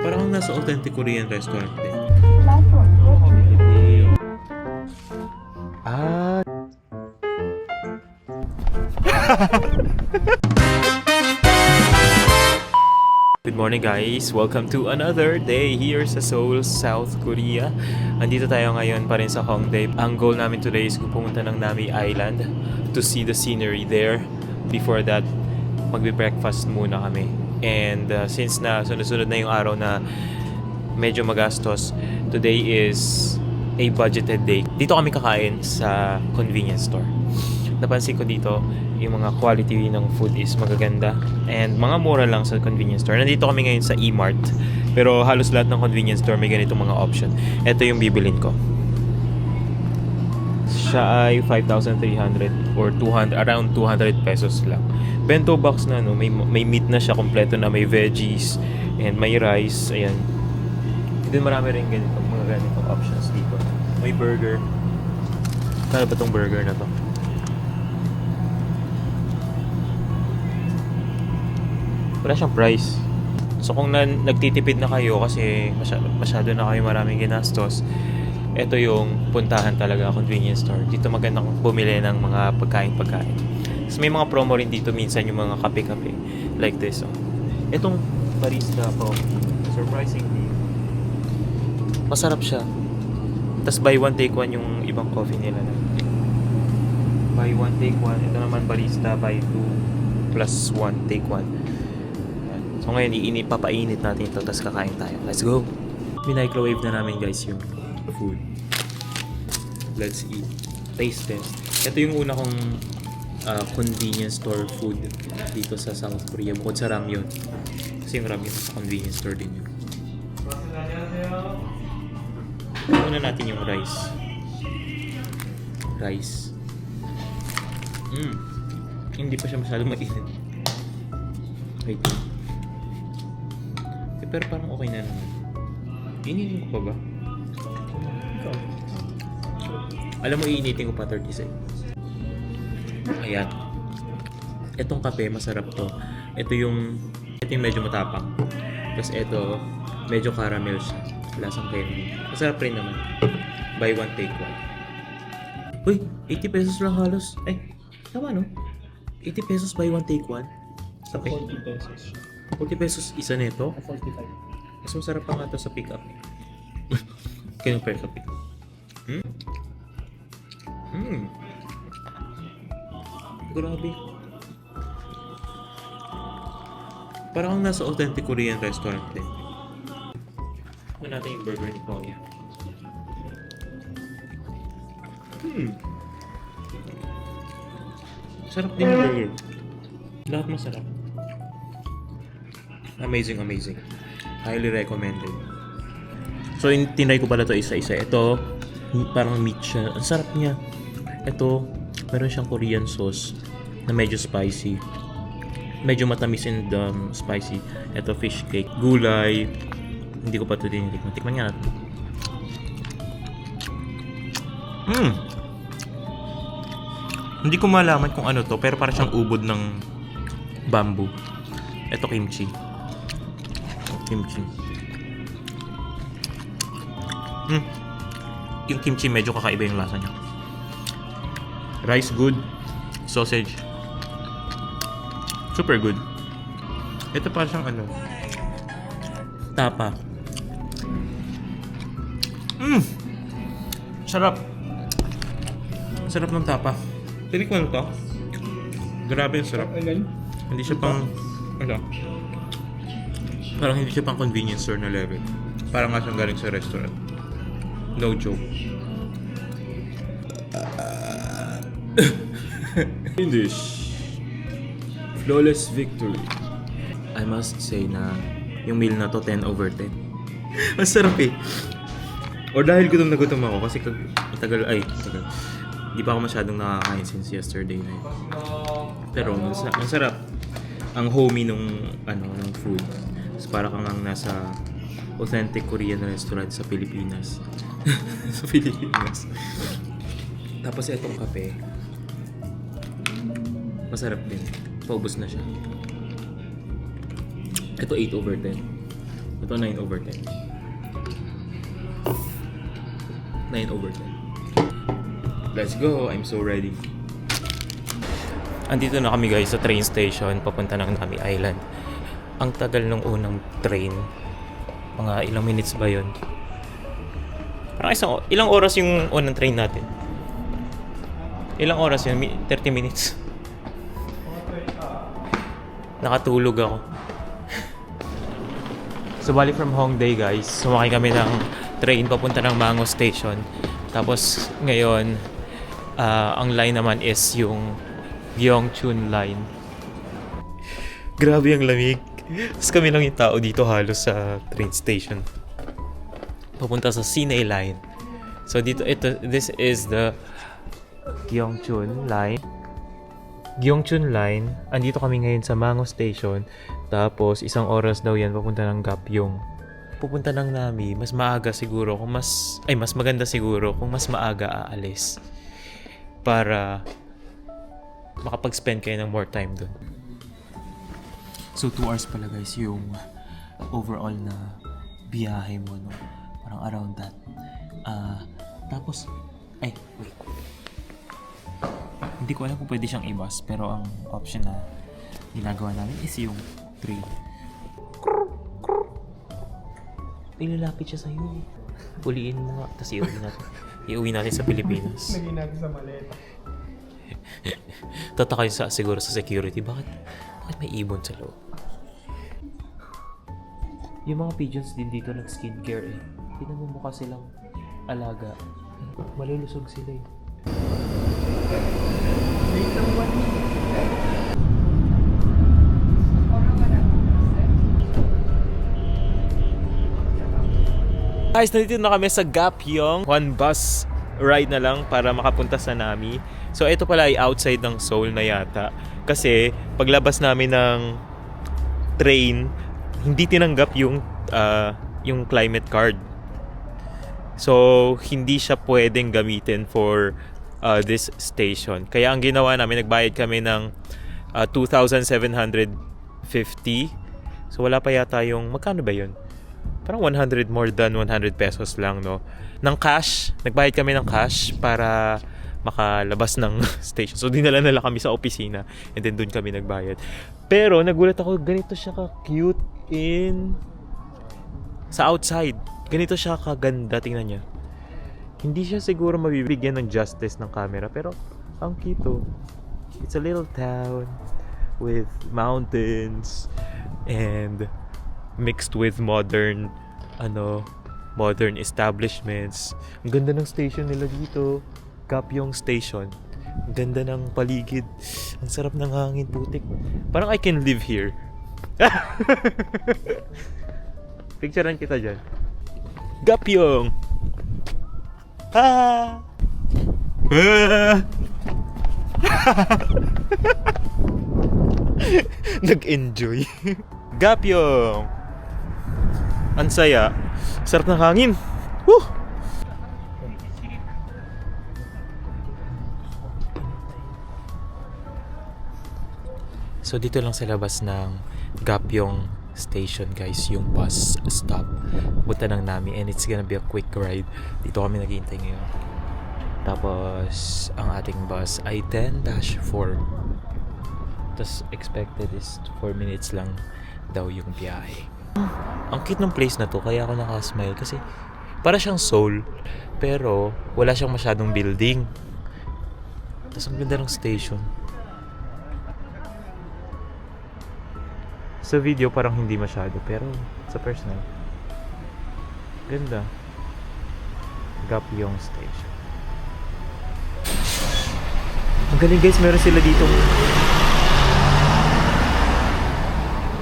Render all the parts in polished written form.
Parang nasa authentic Korean restaurant din. Ah. Good morning guys! Welcome to another day here sa Seoul, South Korea. Andito tayo ngayon pa rin sa Hongdae. Ang goal namin today is pumunta ng Nami Island to see the scenery there. Before that, magbe-breakfast muna kami. And since na sunod-sunod na yung araw na medyo magastos, today is a budgeted day. Dito kami kakain sa convenience store. Napansin ko dito, yung mga quality ng food is magaganda and mga mura lang sa convenience store. Nandito kami ngayon sa E-Mart, pero halos lahat ng convenience store may ganitong mga option. Ito yung bibilin ko. Siya ay 5,300 or 200, around 200 pesos lang. Bento box na, no? May meat na siya, kompleto na, may veggies and may rice. Ayan. And then marami rin mga ganitong options dito. May burger. Kano ba tong burger na to? Wala siyang price. So kung nagtitipid na kayo kasi masyado na kayo maraming ginastos, ito yung puntahan talaga, convenience store. Dito magandang bumili ng mga pagkain. So may mga promo rin dito minsan yung mga kape-kape like this. So, itong barista coffee, surprisingly, masarap siya. Tapos buy one take one yung ibang coffee nila. Buy one take one. Ito naman barista buy two plus one take one. So ngayon, papainit natin ito, tapos kakain tayo. Let's go! Minicrowave na namin guys yung food. Let's eat. Taste test. Ito yung una kong convenience store food dito sa South Korea. Bukod sa ramyun. Kasi yung ramyun sa convenience store din yun. Una natin yung rice. Hindi pa siya masyadong mainit. Wait. Pero parang okay na naman. Iinitin ko pa ba? Alam mo, iinitin ko pa 30 seconds. Ayan. Etong kape, masarap to. Ito yung medyo matapang. Tapos ito, medyo caramel siya. Lasang candy. Masarap rin naman. Buy one, take one. Uy, 80 pesos lang halos. Ay, tama no? 80 pesos buy one, take one. Sa 40 pesos. 40 pesos isa nito? 45. Mas masarap pa nga ito sa pick-up. Kaya pa sa pick-up. Grabe. Parang nasa authentic Korean restaurant din. Ito natin yung burger ni Koya. Sarap din yung burger. Lahat masarap. Amazing. Highly recommended. So, tinry ko pala to isa-isa. Ito, parang meat siya. Ang sarap niya. Ito, meron siyang Korean sauce na medyo spicy. Medyo matamis and spicy. Ito, fish cake. Gulay. Hindi ko pa ito tinitikman. Tikman nga natin. Hindi ko malaman kung ano to, pero parang siyang ubod ng bamboo. Ito, kimchi. Yung kimchi medyo kakaiba yung lasa niya. Rice good. Sausage super good. Ito pa siyang tapa. Sarap ng tapa. Tinikman mo to? Grabe yung sarap. Hindi siya pang parang hindi siya pang convenience store na level. Parang nga siyang galing sa restaurant. No joke. Finish. Flawless victory. I must say na yung meal na to 10 over 10. Masarap eh. Or dahil gutom na gutom ako kasi tagal. Hindi pa ako masyadong nakakain since yesterday night. Pero masarap. Ang homey ng food. So, para kang nasa authentic Korean restaurant sa Pilipinas. Tapos itong kape, masarap din. Paubos na siya. Ito 8 over 10. Ito 9 over 10. 9 over 10. Let's go! I'm so ready. Andito na kami guys sa train station papunta ng Nami Island. Ang tagal nung unang train. Mga ilang minutes ba yun? Parang ilang oras yung unang train natin? Ilang oras yun? 30 minutes. Nakatulog ako. So bali from Hongdae guys, sumakay kami ng train papunta ng Mango Station. Tapos ngayon, ang line naman is yung Gyeongchun line. Grabe ang lamig. Tapos kami lang yung tao dito halos sa train station. Papunta sa Sinay line. So this is the Gyeongchun line. Gyeongchun line. Andito kami ngayon sa Mango Station. Tapos isang oras daw yan papunta ng Gapyeong. Pupunta ng Nami, mas maaga siguro kung mas maganda siguro kung mas maaga aalis. Para makapag-spend kayo ng more time dun. So 2 hours pala guys yung overall na biyahe mo, no? Parang around that. Tapos, wait. Hindi ko alam kung pwede siyang i-bus, pero ang option na ginagawa namin is yung train. Ilalapit siya sa'yo. Uliin mo nga, tapos iuwi natin sa Pilipinas. Lagyan natin sa maleta. Tataka yung siguro sa security. Bakit may ibon sa loob? Yung mga pigeons din dito nag-skincare eh. Tingnan mo mukha silang alaga. Malulusog sila eh. Guys, nandito na kami sa Gapyeong. 1 bus ride na lang para makapunta sa Nami. So ito pala ay outside ng Seoul na yata. Kasi paglabas namin ng train, hindi tinanggap yung climate card. So hindi siya pwedeng gamitin for this station. Kaya ang ginawa namin, nagbayad kami ng 2,750. So wala pa yata yung, magkano ba yun? Parang 100 more than 100 pesos lang, no? Ng cash, nagbayad kami ng cash para makalabas ng station. So dinala nila kami sa opisina and then doon kami nagbayad. Pero nagulat ako, ganito siya ka-cute sa outside. Ganito siya kaganda, tingnan niya. Hindi siya siguro mabibigyan ng justice ng camera, pero ang cute oh. It's a little town with mountains and mixed with modern establishments. Ang ganda ng station nila dito, Gapyeong Station. Ang ganda ng paligid. Ang sarap ng hangin, putik. Parang I can live here. Picturean kita dyan. Gapyeong! Ha! Nag-enjoy. Gapyeong! Ang saya. Sarap ng hangin. Woo! So dito lang sa labas ng Gapyeong Station guys, yung bus stop. Punta ng Nami and it's gonna be a quick ride. Dito kami naghihintay ngayon. Tapos ang ating bus ay 10-4. Tapos expected is 4 minutes lang daw yung biyahe. Ang cute ng place na to, kaya ako nakasmile kasi para siyang Seoul pero wala siyang masyadong building. Tapos ang ganda ng station. Sa video parang hindi masyado pero sa personal ganda. Gapyeong Station. Ang galing guys, meron sila ditong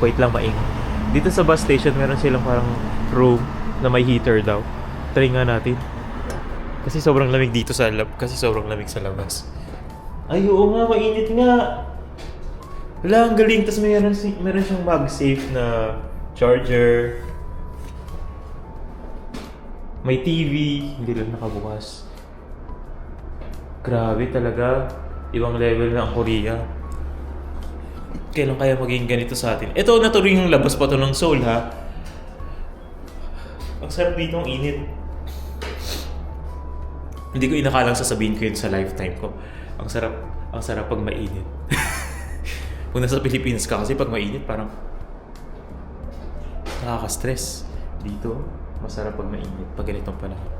wait lang, maing. Dito sa bus station, meron silang parang room na may heater daw. Try nga natin. Kasi sobrang lamig dito sa kasi sobrang lamig sa labas. Ay, oo nga, mainit nga. Wala, ang galing. Tapos meron siyang MagSafe na charger. May TV. Hindi lang nakabukas. Grabe talaga. Ibang level na ang Korea. Kailan kaya maging ganito sa atin? Ito na tuloy yung labas pa to ng Seoul ha. Ang sarap dito, ang init. Hindi ko inakalang sasabihin ko yun sa lifetime ko. Ang sarap pag mainit. Kung nasa Pilipinas ka kasi pag mainit parang nakaka-stress. Dito, masarap pag mainit pag ganitong panahon.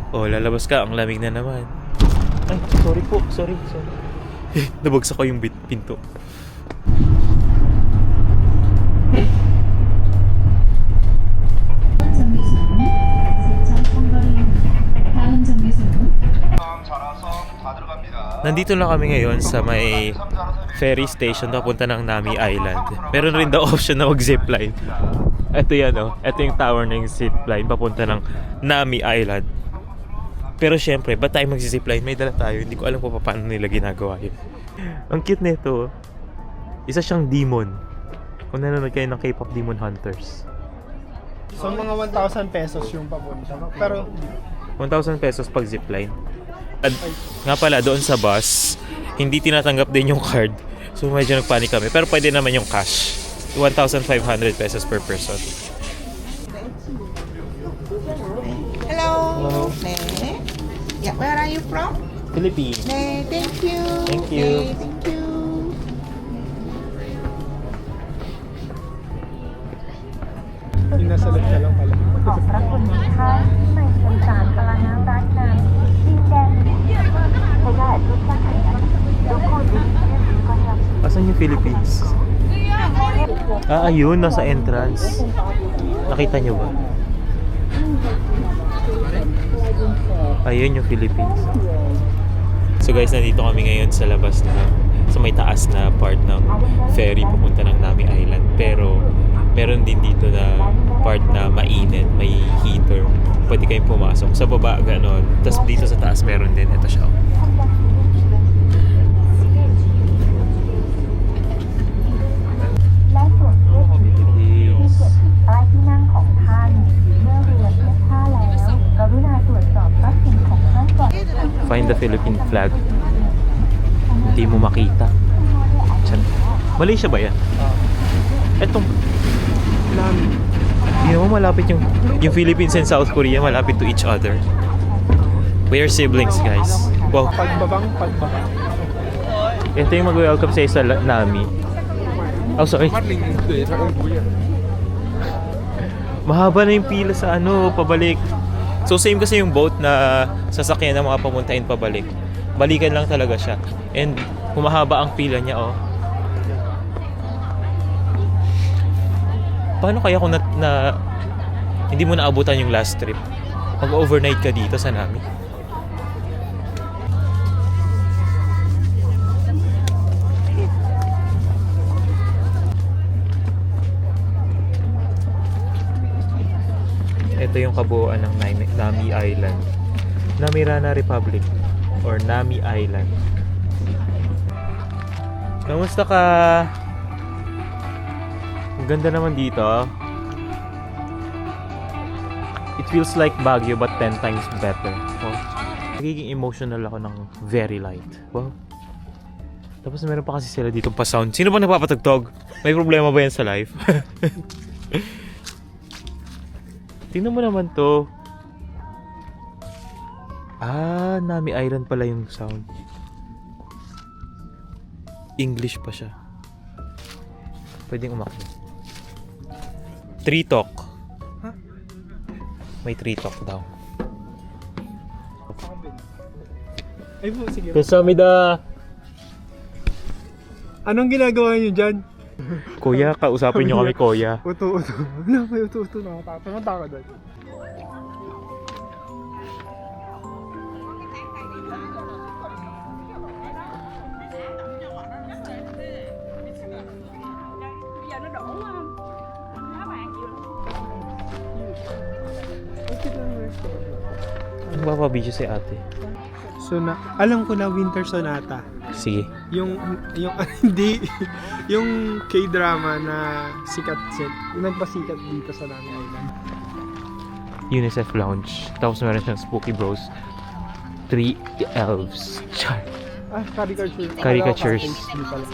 Oh, lalabas ka, ang lamig na naman. Ay, sorry po, sorry. Nabagsak ko yung pinto. Nandito lang kami ngayon sa may ferry station papunta ng Nami Island. Meron rin daw option na mag-zipline. Ito yan, oh. Ito yung tower ng zipline papunta ng Nami Island. Pero syempre, ba't tayo mag-zipline? May dala tayo. Hindi ko alam kung paano nila ginagawa yun. Ang cute nito. Isa siyang demon. Kung nanonood kayo ng K-pop Demon Hunters. So mga 1,000 pesos yung papunta. Pero 1,000 pesos pag zipline. At nga pala, doon sa bus, hindi tinatanggap din yung card. So medyo nagpanik kami. Pero pwede naman yung cash. 1,500 pesos per person. Hello. 네. Yeah, where are you from? Philippines. 네, thank you. Thank you. 네, thank you. yung nasa loob na lang pala. ขอบพระคุณทุกท่านที่มาชมสารพลังงานรัฐนั้นดินแดนพยาทุกท่านทุกคนที่ก็ยัง Asan yung Philippines? Ah, ayun. Nasa entrance. Nakita nyo ba? Ayun yung Philippines. So guys, nandito kami ngayon sa labas na sa may taas na part ng ferry papunta ng Nami Island. Pero meron din dito na part na mainit, may heater. Pwede kayong pumasok. Sa baba, ganon. Tapos dito sa taas meron din. Ito siya. และส่วนเพื่อนที่เก็บป้ายที่นั่งของท่านเมื่อเรือเทียบท่าแล้วกรุณาตรวจสอบทรัพย์สินของท่านก่อน Find the Philippine flag. Hindi mo makita. Diyan. Malaysia ba yan? Etong hindi mo malapit yung Philippines and South Korea malapit to each other. We are siblings, guys. Wow. Pagbabang. Ito yung mag-welcome sa isa Nami. Oh, sorry. Mahaba na yung pila sa pabalik. So same kasi yung boat na sasakyan ng mga pamuntahin pabalik. Balikan lang talaga siya. And humahaba ang pila niya, oh. Paano kaya kung hindi mo naabutan yung last trip? Mag-overnight ka dito sa Nami. Ito yung kabuuan ng Nami Island. Namirana Republic or Nami Island. Kamusta ka? Ang ganda naman dito. It feels like Baguio but 10 times better. Wow. Nagiging emotional ako ng very light. Wow. Tapos meron pa kasi sila dito pa sound. Sino ba nagpapatugtog? May problema ba yan sa life? Tingnan mo naman to. Ah, Nami Island pala yung sound. English pa siya. Pwedeng umakyat. Tree talk. Huh? May tree talk daw. Ay po, sige. Kasamida. Anong ginagawa niyo dyan? Kuya, kausapin niyo kami, kuya. Uto. Wala, may uto. Nakatawa ka doon. Ano ba pa-video si ate? Alam ko na Winter Sonata. Sige. Yung hindi yung K-drama na sikat yung nagpasikat dito sa Nami Island. UNICEF Lounge. Tapos meron siyang Spooky Bros. 3 elves. Char. Caricature. Caricatures. HD pala.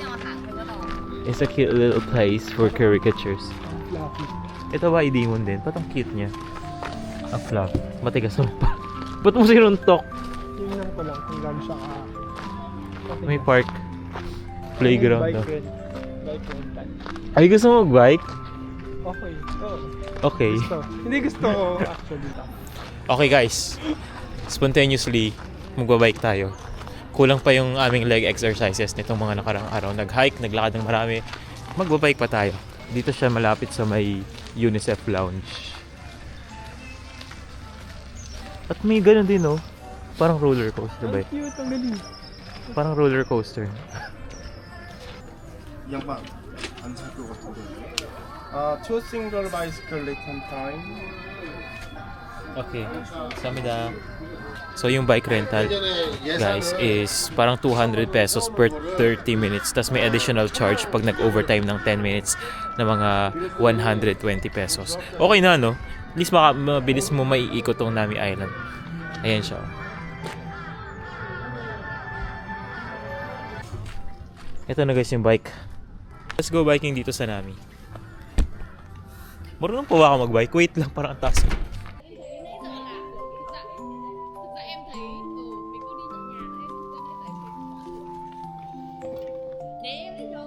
It's a cute little place for caricatures. Fluffy. Ito ba i-demon din? Ba't ang cute niya? Ang fluff. Matigas naman pa. Ba't mo sinuntok? Tingnan ko lang kung gano'n siya ka. Okay. May park. Playground Bike daw. Bike rental. Ay, gusto mo mag-bike? Okay. Oo. Okay. Gusto. Hindi gusto ko actually. Okay guys. Spontaneously, magbabike tayo. Kulang pa yung aming leg exercises nitong mga nakarang araw. Nag-hike, naglakad ng marami. Magbabike pa tayo. Dito siya malapit sa may UNICEF Lounge. At may ganun din, no? Parang roller coaster ba? Ang cute, ang galing. Parang roller coaster. 양반 안 살 것 같은데. Two single bicycle return time. Okay. Samida. So yung bike rental, guys, is parang 200 pesos per 30 minutes. Tapos may additional charge pag nag-overtime ng 10 minutes na mga 120 pesos. Okay na, no? At least mabilis mo maiikot tong Nami Island. Ayan siya. Ito na guys yung bike. Let's go biking dito sa Nami. Marunong po ba ako mag-bike? Wait lang, parang ang taas.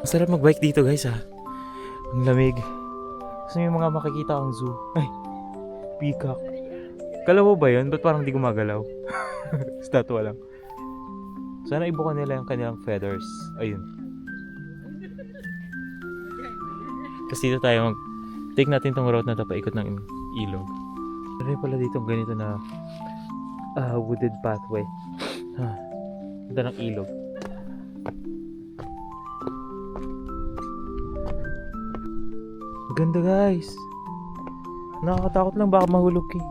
Masarap mag-bike dito guys ha. Ang lamig. Kasi may mga makikita ang zoo. Ay, peacock. Kalaw ba yun? Ba't parang di gumagalaw? Statwa lang. Sana ibuka nila yung kanilang feathers. Ayun. Tapos dito tayo take natin tong route na to paikot ng ilog. Meron pala dito ganito na wooded pathway. Ganda ng ilog. Ganda guys. Nakakatakot lang baka mahulog eh.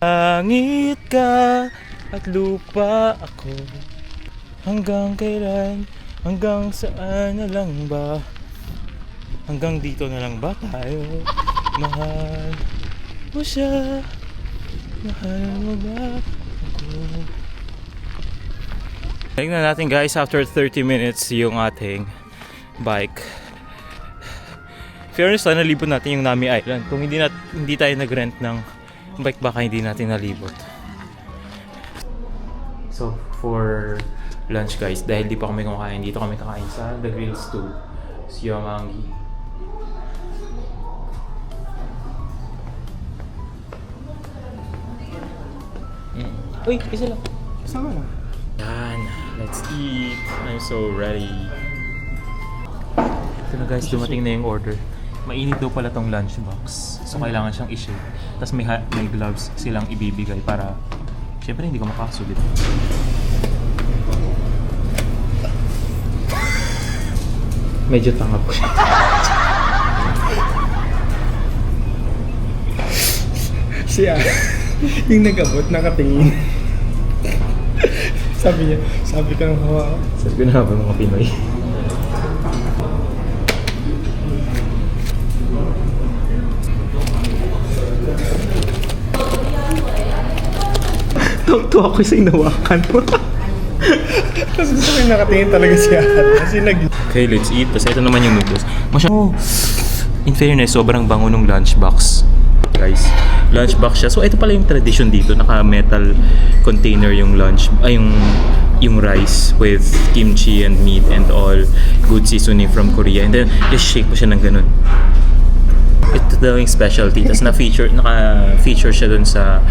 Langit ka at lupa ako. Hanggang kailan? Hanggang saan na lang ba? Hanggang dito na lang ba tayo? Mahal mo siya? Mahal mo ba ako? Tingnan natin guys, after 30 minutes yung ating bike. Fairness, sana nalibot natin yung Nami Island. Kung hindi tayo nag-rent ng bike, baka hindi natin nalibot. So, for lunch guys, dahil di pa kami kumakain, dito kami kakain sa The Grills 2, Siyomangi. Uy, isa lang. Sama na. Yan, let's eat. I'm so ready. Ito na guys, dumating na yung order. Mainit daw pala tong lunchbox. So kailangan siyang i-shake. Tapos may gloves silang ibibigay para syempre hindi ko makakasulit. Medyo tanga po siya. Siya, yung nag-abot, nakatingin. sabi ko ng hawa. Sabi ko na habang mga Pinoy. Tuwa ko sa inawakan mo. Tapos gusto ko yung nakatingin talaga siya. Kasi Okay, let's eat. Tapos ito naman yung noodles. In fairness, sobrang bango nung lunchbox. Guys, lunchbox siya. So ito pala yung tradition dito. Naka-metal container yung lunch. Yung rice with kimchi and meat and all. Good seasoning from Korea. And then, just shake mo siya ng ganun. Ito daw yung specialty. Tapos naka-feature siya dun sa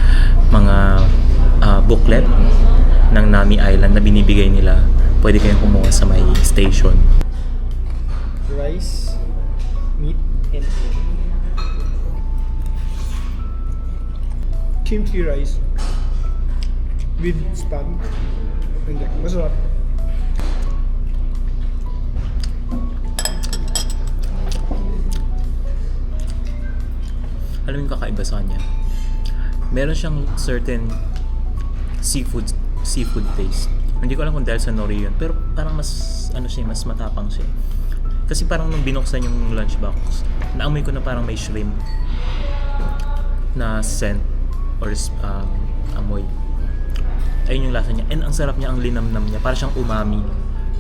mga booklet ng Nami Island na binibigay nila. Pwede kayong kumuha sa may station. rice, meat, and kimchi rice with spam. Hindi, masarap. Alam mo yung kakaiba sa kanya? Meron siyang certain seafood taste. Hindi ko alam kung dahil sa nori yun, pero parang mas mas matapang siya. Kasi parang nung binuksan yung lunchbox, naamoy ko na parang may shrimp na scent or amoy. Ayun yung lasa niya. And ang sarap niya, ang linamnam niya. Para siyang umami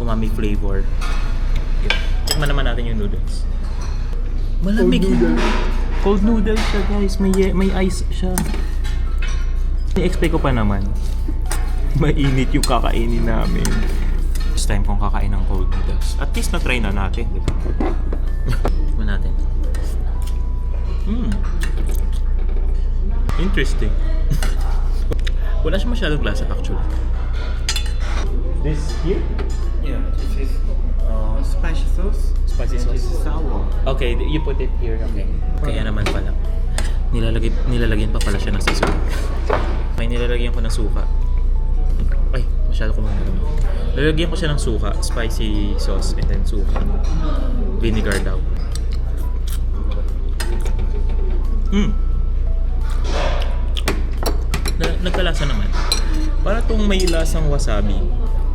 umami flavor. Yun. Tikman naman natin yung noodles. Malamig. Cold noodles siya, guys. May ice siya. I-expect ko pa naman. Mainit yung kakainin namin. First time kong kakain ng cold noodles. At least na-try na natin, di ba? Tikman natin. Interesting. Wala siya masyadong lasa actually. This here? Yeah, this is spicy sauce. Spicy and this is sauce. sour. Okay, you put it here. Okay. Kaya naman pala. Nilalagyan pa pala siya ng seasoning. May nilalagyan ko ng suka. Ay, masyado ko mga Nilalagyan ko siya ng suka, spicy sauce, and then suka. Vinegar daw. Nagkalasa naman. Para tong may lasang wasabi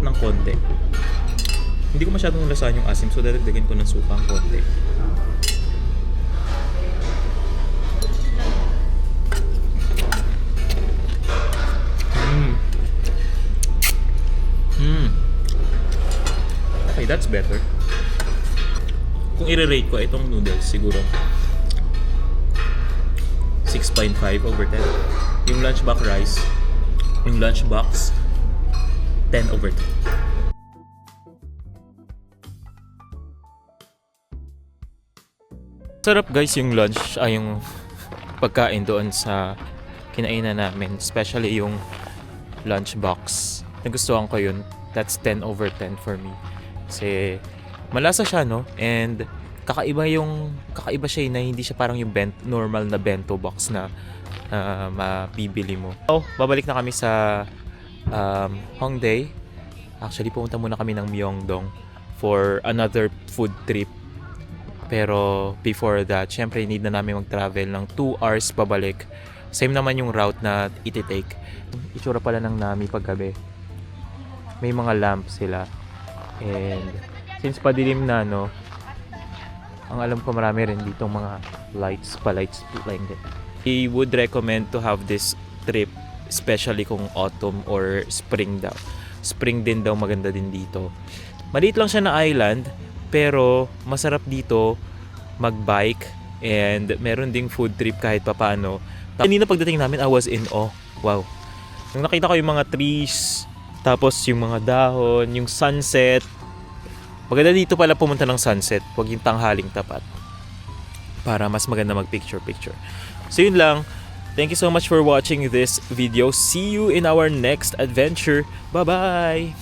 ng konti. Hindi ko masyadong lasahan yung asim, so dadagdagan ko ng suka ang konti. Okay, that's better. Kung i-rate ko itong noodles, siguro 6.5 over 10. Yung lunchbox rice, yung lunchbox 10 over 10. Sarap guys yung lunch, yung pagkain doon sa kinainan namin, especially yung lunchbox. Nagustuhan ko yun. That's 10 over 10 for me. Kasi malasa siya, no? And kakaiba siya na hindi siya parang yung normal na bento box na mabibili mo. So, babalik na kami sa Hongdae. Actually, pumunta muna kami ng Myeongdong for another food trip. Pero before that, syempre need na namin mag-travel ng 2 hours pabalik. Same naman yung route na iti-take. Itsura pala ng Nami paggabi. May mga lamp sila. And since padilim na, no, ang alam ko marami rin ditong mga lights like that. I would recommend to have this trip, especially kung autumn or spring daw. Spring din daw maganda din dito. Maliit lang siya na island, pero masarap dito mag-bike and meron ding food trip kahit papaano. Kanina pagdating namin, I was in awe. Wow. Nung nakita ko yung mga trees, tapos yung mga dahon, yung sunset. Maganda dito pala pumunta ng sunset, huwag yung tanghaling tapat. Para mas maganda mag-picture-picture. So yun lang. Thank you so much for watching this video. See you in our next adventure. Bye-bye!